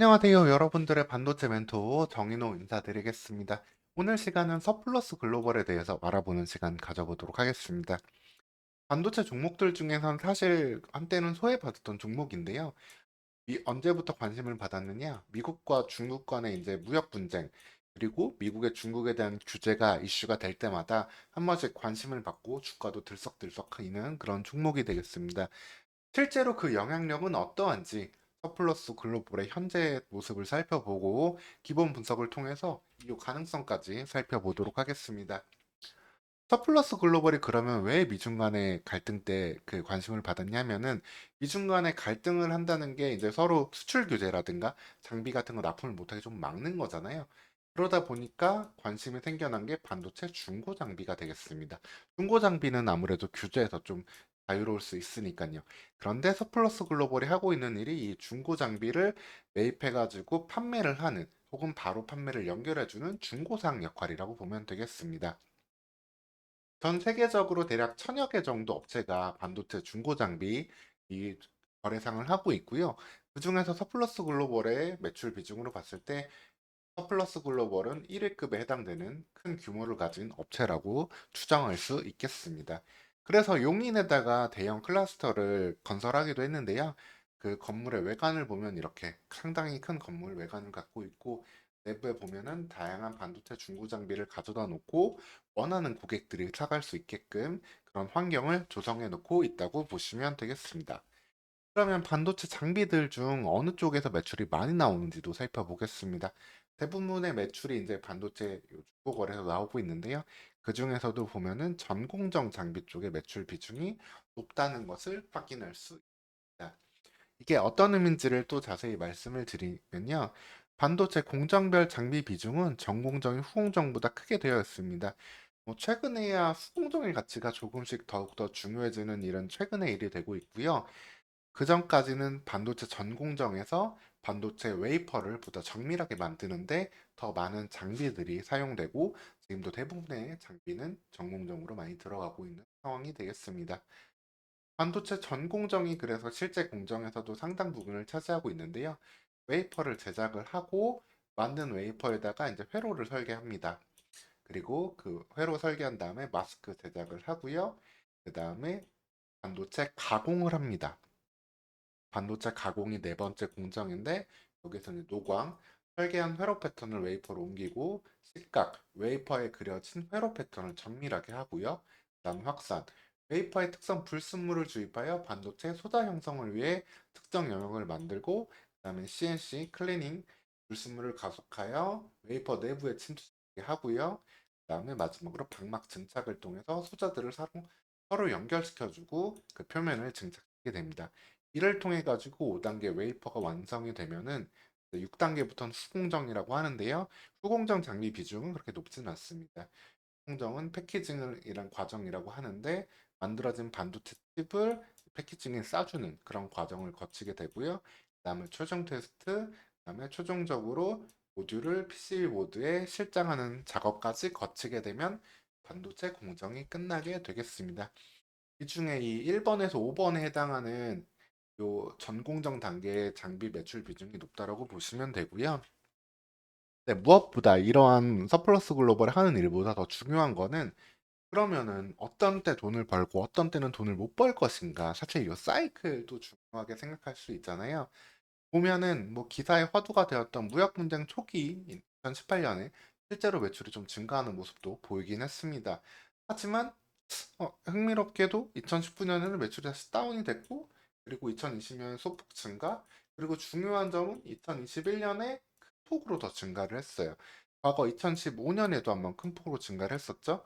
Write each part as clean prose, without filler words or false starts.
안녕하세요. 여러분들의 반도체 멘토 정인호 인사드리겠습니다. 오늘 시간은 서플러스 글로벌에 대해서 알아보는 시간 가져보도록 하겠습니다. 반도체 종목들 중에선 사실 한때는 소외받았던 종목인데요. 언제부터 관심을 받았느냐? 미국과 중국 간의 이제 무역 분쟁, 그리고 미국의 중국에 대한 규제가 이슈가 될 때마다 한 번씩 관심을 받고 주가도 들썩들썩하는 그런 종목이 되겠습니다. 실제로 그 영향력은 어떠한지 서플러스 글로벌의 현재 모습을 살펴보고 기본 분석을 통해서 이 가능성까지 살펴보도록 하겠습니다. 서플러스 글로벌이 그러면 왜 미중 간의 갈등 때 그 관심을 받았냐면은 미중 간의 갈등을 한다는 게 이제 서로 수출 규제라든가 장비 같은 거 납품을 못하게 좀 막는 거잖아요. 그러다 보니까 관심이 생겨난 게 반도체 중고 장비가 되겠습니다. 중고 장비는 아무래도 규제에서 좀 자유로울 수 있으니까요. 그런데 서플러스 글로벌이 하고 있는 일이 이 중고 장비를 매입해가지고 판매를 하는 혹은 바로 판매를 연결해주는 중고상 역할이라고 보면 되겠습니다. 전 세계적으로 대략 천여 개 정도 업체가 반도체 중고 장비 이 거래상을 하고 있고요. 그중에서 서플러스 글로벌의 매출 비중으로 봤을 때 서플러스 글로벌은 1위급에 해당되는 큰 규모를 가진 업체라고 추정할 수 있겠습니다. 그래서 용인에다가 대형 클러스터를 건설하기도 했는데요. 그 건물의 외관을 보면 이렇게 상당히 큰 건물 외관을 갖고 있고 내부에 보면은 다양한 반도체 중고 장비를 가져다 놓고 원하는 고객들이 사갈 수 있게끔 그런 환경을 조성해 놓고 있다고 보시면 되겠습니다. 그러면 반도체 장비들 중 어느 쪽에서 매출이 많이 나오는지도 살펴보겠습니다. 대부분의 매출이 이제 반도체 중고 거래에서 나오고 있는데요. 그 중에서도 보면은 전공정 장비 쪽의 매출 비중이 높다는 것을 확인할 수 있습니다. 이게 어떤 의미인지를 또 자세히 말씀을 드리면요. 반도체 공정별 장비 비중은 전공정이 후공정보다 크게 되어 있습니다. 뭐 최근에야 후공정의 가치가 조금씩 더욱더 중요해지는 일은 최근의 일이 되고 있고요. 그전까지는 반도체 전 공정에서 반도체 웨이퍼를 보다 정밀하게 만드는데 더 많은 장비들이 사용되고 지금도 대부분의 장비는 전 공정으로 많이 들어가고 있는 상황이 되겠습니다. 반도체 전 공정이 그래서 실제 공정에서도 상당 부분을 차지하고 있는데요. 웨이퍼를 제작을 하고 만든 웨이퍼에다가 이제 회로를 설계합니다. 그리고 그 회로 설계한 다음에 마스크 제작을 하고요. 그 다음에 반도체 가공을 합니다. 반도체 가공이 네 번째 공정인데 여기서는 노광, 설계한 회로 패턴을 웨이퍼로 옮기고 식각, 웨이퍼에 그려진 회로 패턴을 정밀하게 하고요. 그다음 확산, 웨이퍼의 특성 불순물을 주입하여 반도체 소자 형성을 위해 특정 영역을 만들고 그다음에 CNC 클리닝, 불순물을 가속하여 웨이퍼 내부에 침투하게 하고요. 그다음에 마지막으로 방막 증착을 통해서 소자들을 서로 연결시켜주고 그 표면을 증착하게 됩니다. 이를 통해 가지고 5단계 웨이퍼가 완성이 되면은 6단계부터는 수공정이라고 하는데요. 수공정 장비 비중은 그렇게 높지는 않습니다. 수공정은 패키징을 이란 과정이라고 하는데 만들어진 반도체 칩을 패키징에 싸주는 그런 과정을 거치게 되고요. 그다음에 최종 테스트, 그다음에 최종적으로 모듈을 PCB 보드에 실장하는 작업까지 거치게 되면 반도체 공정이 끝나게 되겠습니다. 이 중에 이 1번에서 5번에 해당하는 요 전공정 단계의 장비 매출 비중이 높다라고 보시면 되고요. 네, 무엇보다 이러한 서플러스 글로벌을 하는 일보다 더 중요한 거는 그러면은 어떤 때 돈을 벌고 어떤 때는 돈을 못 벌 것인가. 사실 이 사이클도 중요하게 생각할 수 있잖아요. 보면은 뭐 기사에 화두가 되었던 무역 분쟁 초기 2018년에 실제로 매출이 좀 증가하는 모습도 보이긴 했습니다. 하지만 흥미롭게도 2019년에는 매출이 다시 다운이 됐고 그리고 2020년에 소폭 증가 그리고 중요한 점은 2021년에 큰 폭으로 더 증가를 했어요. 과거 2015년에도 한번 큰 폭으로 증가를 했었죠.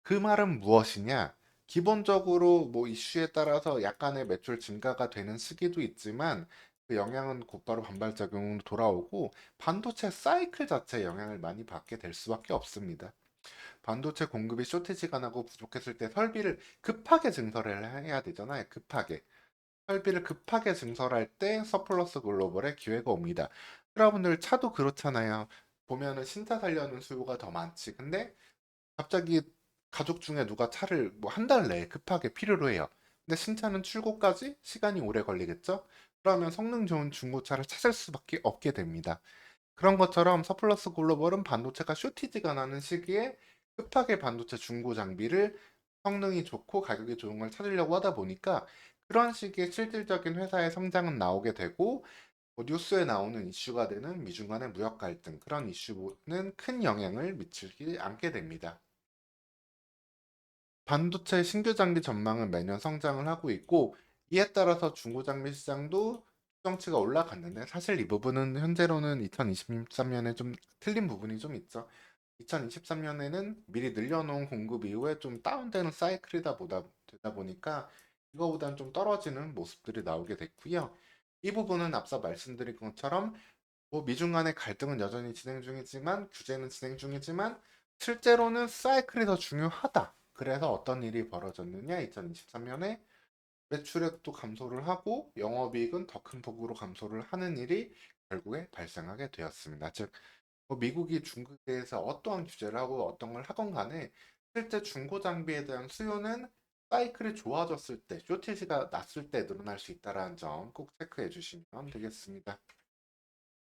그 말은 무엇이냐? 기본적으로 뭐 이슈에 따라서 약간의 매출 증가가 되는 시기도 있지만 그 영향은 곧바로 반발작용으로 돌아오고 반도체 사이클 자체에 영향을 많이 받게 될 수밖에 없습니다. 반도체 공급이 쇼티지가 나고 부족했을 때 설비를 급하게 증설을 해야 되잖아요. 급하게. 설비를 급하게 증설할 때 서플러스 글로벌의 기회가 옵니다. 여러분들 차도 그렇잖아요. 보면은 신차 살려는 수요가 더 많지. 근데 갑자기 가족 중에 누가 차를 뭐 한 달 내에 급하게 필요로 해요. 근데 신차는 출고까지 시간이 오래 걸리겠죠? 그러면 성능 좋은 중고차를 찾을 수밖에 없게 됩니다. 그런 것처럼 서플러스 글로벌은 반도체가 쇼티지가 나는 시기에 급하게 반도체 중고 장비를 성능이 좋고 가격이 좋은 걸 찾으려고 하다 보니까 그런 시기에 실질적인 회사의 성장은 나오게 되고 뭐 뉴스에 나오는 이슈가 되는 미중 간의 무역 갈등 그런 이슈는 큰 영향을 미치지 않게 됩니다. 반도체 신규 장비 전망은 매년 성장을 하고 있고 이에 따라서 중고 장비 시장도 추정치가 올라갔는데 사실 이 부분은 현재로는 2023년에 좀 틀린 부분이 좀 있죠. 2023년에는 미리 늘려놓은 공급 이후에 좀 다운되는 사이클이다 되다 보니까 이거보다는 좀 떨어지는 모습들이 나오게 됐고요. 이 부분은 앞서 말씀드린 것처럼 뭐 미중 간의 갈등은 여전히 진행 중이지만 규제는 진행 중이지만 실제로는 사이클이 더 중요하다. 그래서 어떤 일이 벌어졌느냐? 2023년에 매출액도 감소를 하고 영업이익은 더 큰 폭으로 감소를 하는 일이 결국에 발생하게 되었습니다. 즉, 뭐 미국이 중국에 대해서 어떠한 규제를 하고 어떤 걸 하건 간에 실제 중고 장비에 대한 수요는 사이클이 좋아졌을 때, 쇼티지가 났을 때 늘어날 수 있다는 점 꼭 체크해 주시면 되겠습니다.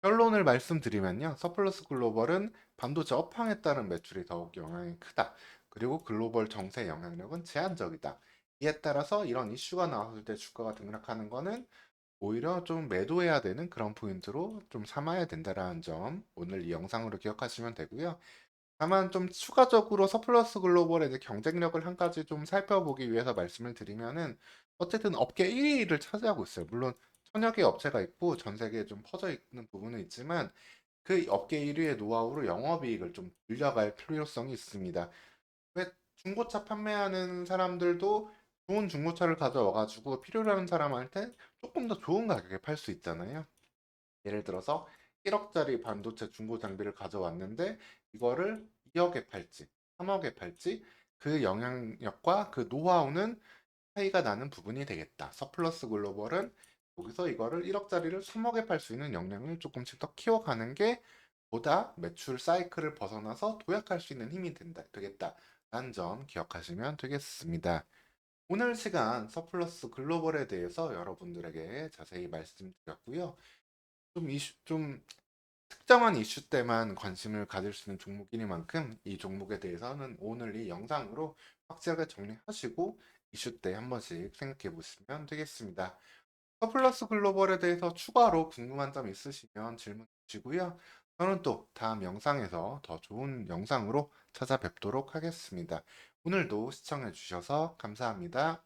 결론을 말씀드리면요. 서플러스 글로벌은 반도체 업황에 따른 매출이 더욱 영향이 크다. 그리고 글로벌 정세 영향력은 제한적이다. 이에 따라서 이런 이슈가 나왔을 때 주가가 등락하는 거는 오히려 좀 매도해야 되는 그런 포인트로 좀 삼아야 된다라는 점 오늘 이 영상으로 기억하시면 되고요. 다만 좀 추가적으로 서플러스 글로벌의 이제 경쟁력을 한 가지 좀 살펴보기 위해서 말씀을 드리면은 어쨌든 업계 1위를 차지하고 있어요. 물론 천여 개 업체가 있고 전 세계에 좀 퍼져 있는 부분은 있지만 그 업계 1위의 노하우로 영업이익을 좀 늘려갈 필요성이 있습니다. 왜 중고차 판매하는 사람들도 좋은 중고차를 가져와가지고 필요로 하는 사람한테 조금 더 좋은 가격에 팔 수 있잖아요. 예를 들어서 1억짜리 반도체 중고 장비를 가져왔는데 이거를 2억에 팔지, 3억에 팔지 그 영향력과 그 노하우는 차이가 나는 부분이 되겠다. 서플러스 글로벌은 여기서 이거를 1억짜리를 3억에 팔 수 있는 역량을 조금씩 더 키워가는 게 보다 매출 사이클을 벗어나서 도약할 수 있는 힘이 되겠다. 라는 점 기억하시면 되겠습니다. 오늘 시간 서플러스 글로벌에 대해서 여러분들에게 자세히 말씀드렸고요. 좀 특정한 이슈 때만 관심을 가질 수 있는 종목이니만큼 이 종목에 대해서는 오늘 이 영상으로 확실하게 정리하시고 이슈 때 한 번씩 생각해 보시면 되겠습니다. 서플러스 글로벌에 대해서 추가로 궁금한 점 있으시면 질문 주시고요. 저는 또 다음 영상에서 더 좋은 영상으로 찾아뵙도록 하겠습니다. 오늘도 시청해 주셔서 감사합니다.